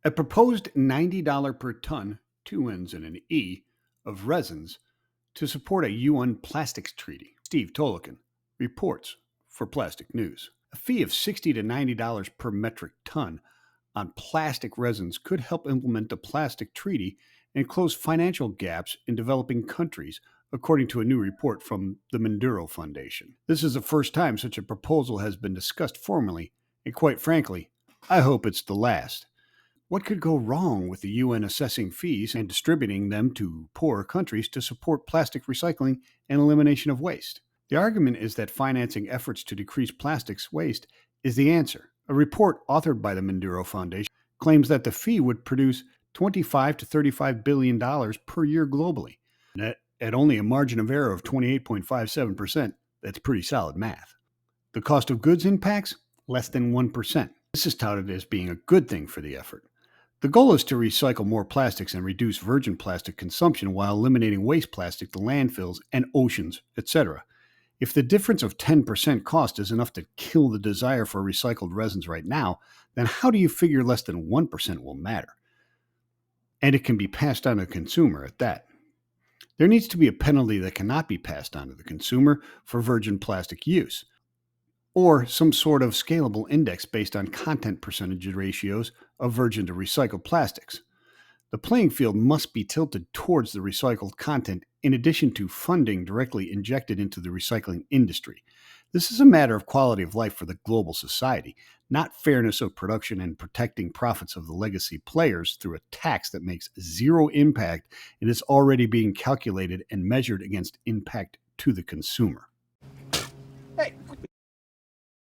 A proposed $90 per ton, two N's and an E, of resins to support a UN plastics treaty. Steve Tolikin reports for Plastic News. A fee of $60 to $90 per metric ton on plastic resins could help implement the plastic treaty and close financial gaps in developing countries, according to a new report from the Manduro Foundation. This is the first time such a proposal has been discussed formally, and quite frankly, I hope it's the last. What could go wrong with the UN assessing fees and distributing them to poorer countries to support plastic recycling and elimination of waste? The argument is that financing efforts to decrease plastics waste is the answer. A report authored by the Manduro Foundation claims that the fee would produce $25 to $35 billion per year globally. At only a margin of error of 28.57%, that's pretty solid math. The cost of goods impacts? Less than 1%. This is touted as being a good thing for the effort. The goal is to recycle more plastics and reduce virgin plastic consumption while eliminating waste plastic to landfills and oceans, etc. If the difference of 10% cost is enough to kill the desire for recycled resins right now, then how do you figure less than 1% will matter? And it can be passed on to the consumer at that. There needs to be a penalty that cannot be passed on to the consumer for virgin plastic use, or some sort of scalable index based on content percentage ratios of virgin to recycled plastics. The playing field must be tilted towards the recycled content in addition to funding directly injected into the recycling industry. This is a matter of quality of life for the global society, not fairness of production and protecting profits of the legacy players through a tax that makes zero impact and is already being calculated and measured against impact to the consumer.